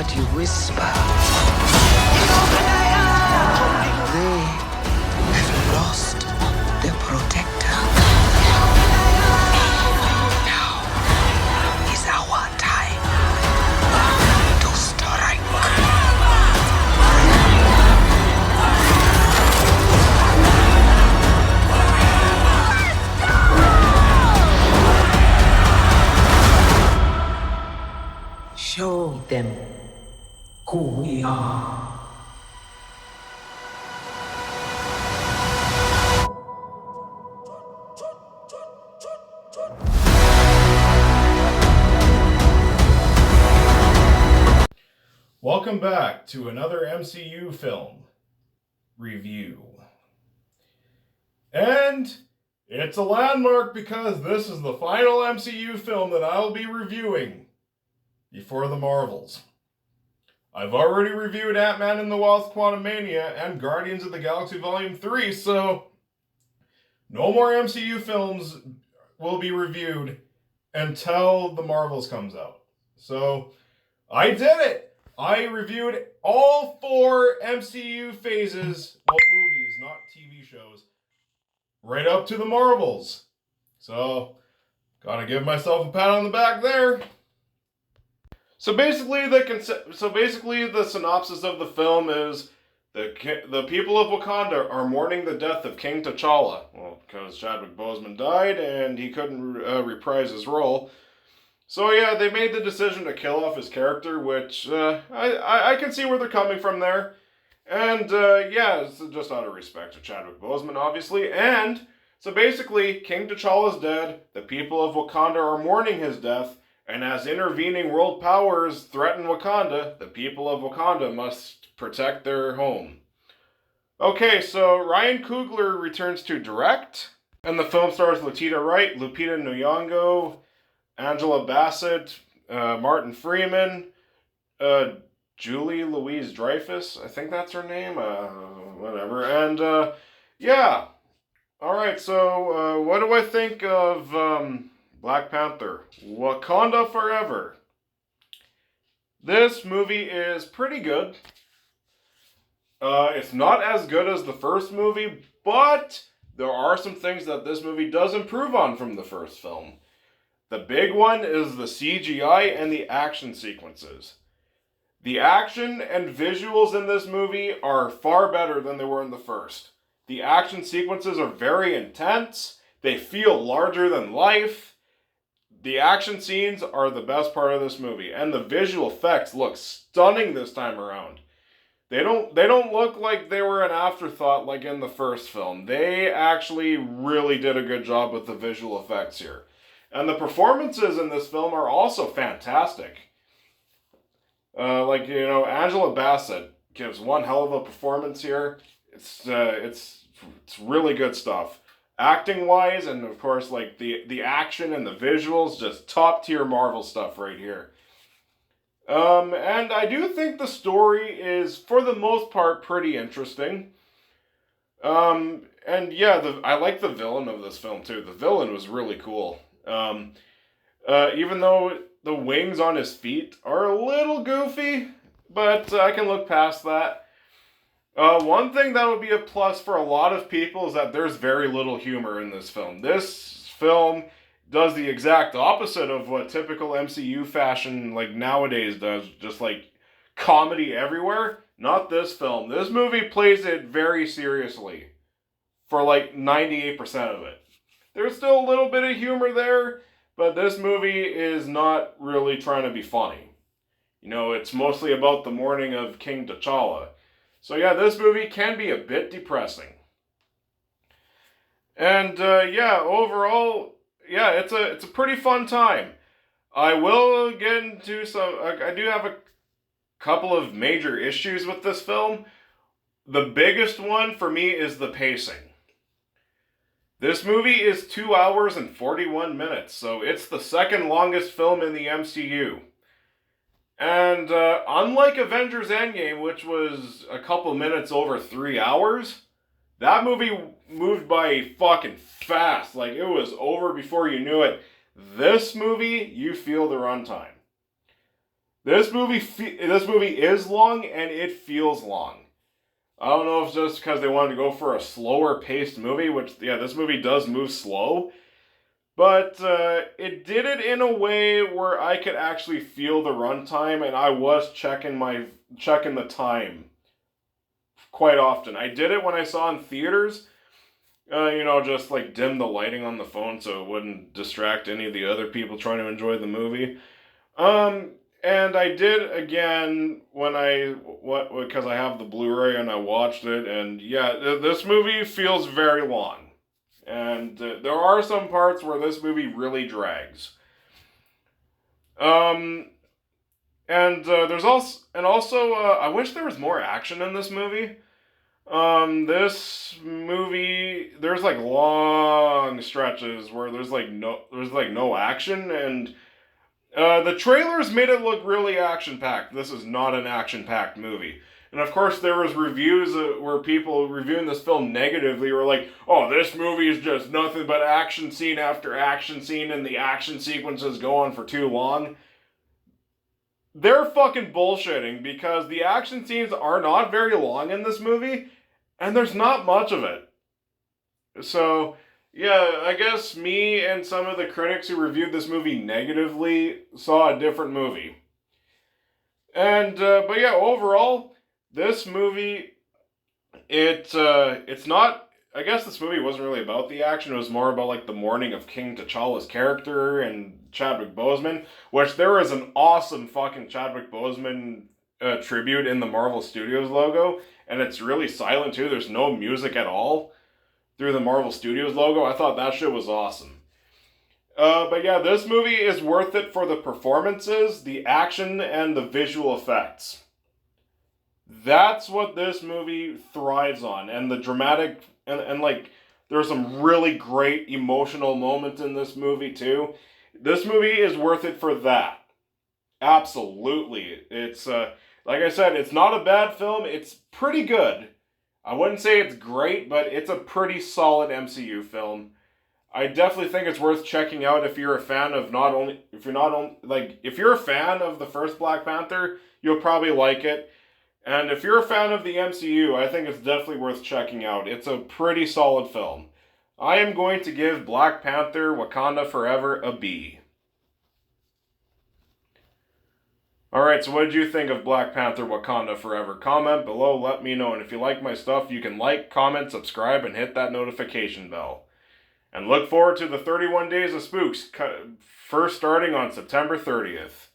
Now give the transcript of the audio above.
what you whisper. They have lost their protector. Now is our time to strike. Show them who we are. Welcome back to another MCU film review. And it's a landmark because this is the final MCU film that I'll be reviewing before the Marvels. I've already reviewed Ant-Man and the Wasp: Quantumania and Guardians of the Galaxy Volume 3, so no more MCU films will be reviewed until the Marvels comes out. So I did it! I reviewed all 4 MCU phases, well, movies, not TV shows, right up to the Marvels. So, gotta give myself a pat on the back there. So basically, the synopsis of the film is the people of Wakanda are mourning the death of King T'Challa. Well, because Chadwick Boseman died and he couldn't reprise his role. So yeah, they made the decision to kill off his character, which I can see where they're coming from there. And yeah, it's just out of respect to Chadwick Boseman, obviously. And so basically, King T'Challa's dead, the people of Wakanda are mourning his death, and as intervening world powers threaten Wakanda, the people of Wakanda must protect their home. Okay, so Ryan Coogler returns to direct, and the film stars Lupita Nyong'o, Angela Bassett, Martin Freeman, Julie Louise-Dreyfus, I think that's her name, whatever, and yeah. Alright, so what do I think of Black Panther? Wakanda Forever. This movie is pretty good. It's not as good as the first movie, but there are some things that this movie does improve on from the first film. The big one is the CGI and the action sequences. The action and visuals in this movie are far better than they were in the first. The action sequences are very intense. They feel larger than life. The action scenes are the best part of this movie, and the visual effects look stunning this time around. They don't look like they were an afterthought like in the first film. They actually really did a good job with the visual effects here. And the performances in this film are also fantastic. Angela Bassett gives one hell of a performance here. It's really good stuff. Acting-wise, and of course, like, the action and the visuals, just top-tier Marvel stuff right here. And I do think the story is, for the most part, pretty interesting. And yeah, I like the villain of this film, too. The villain was really cool. Even though the wings on his feet are a little goofy, but I can look past that. One thing that would be a plus for a lot of people is that there's very little humor in this film. This film does the exact opposite of what typical MCU fashion like nowadays does, just like comedy everywhere. Not this film. This movie plays it very seriously for like 98% of it. There's still a little bit of humor there, but this movie is not really trying to be funny. You know, it's mostly about the mourning of King T'Challa. So yeah, this movie can be a bit depressing. And yeah, overall, yeah, it's a pretty fun time. I will get into I do have a couple of major issues with this film. The biggest one for me is the pacing. This movie is 2 hours and 41 minutes, so it's the second longest film in the MCU. And unlike Avengers Endgame, which was a couple minutes over 3 hours, that movie moved by fucking fast. Like, it was over before you knew it. This movie, you feel the runtime. This movie is long, and it feels long. I don't know if it's just because they wanted to go for a slower paced movie, which, yeah, this movie does move slow. But it did it in a way where I could actually feel the runtime, and I was checking the time quite often. I did it when I saw in theaters, just like dim the lighting on the phone so it wouldn't distract any of the other people trying to enjoy the movie. And I did again because I have the Blu-ray and I watched it, and yeah, this movie feels very long, and there are some parts where this movie really drags. There's also I wish there was more action in this movie. This movie, there's like long stretches where there's no action, and the trailers made it look really action-packed. This is not an action-packed movie. And of course, there was reviews where people reviewing this film negatively were like, oh, this movie is just nothing but action scene after action scene, and the action sequences go on for too long. They're fucking bullshitting, because the action scenes are not very long in this movie, and there's not much of it. So, yeah, I guess me and some of the critics who reviewed this movie negatively saw a different movie. But yeah, overall, this movie, it's not, I guess this movie wasn't really about the action. It was more about like the mourning of King T'Challa's character and Chadwick Boseman, which there is an awesome fucking Chadwick Boseman tribute in the Marvel Studios logo, and it's really silent too. There's no music at all through the Marvel Studios logo. I thought that shit was awesome. But yeah, this movie is worth it for the performances, the action, and the visual effects. That's what this movie thrives on, and the dramatic, and like, there's some really great emotional moments in this movie too. This movie is worth it for that. Absolutely. It's, like I said, it's not a bad film, it's pretty good. I wouldn't say it's great, but it's a pretty solid MCU film. I definitely think it's worth checking out if you're a fan of if you're a fan of the first Black Panther, you'll probably like it. And if you're a fan of the MCU, I think it's definitely worth checking out. It's a pretty solid film. I am going to give Black Panther Wakanda Forever a B. Alright, so what did you think of Black Panther Wakanda Forever? Comment below, let me know. And if you like my stuff, you can like, comment, subscribe, and hit that notification bell. And look forward to the 31 Days of Spooks, first starting on September 30th.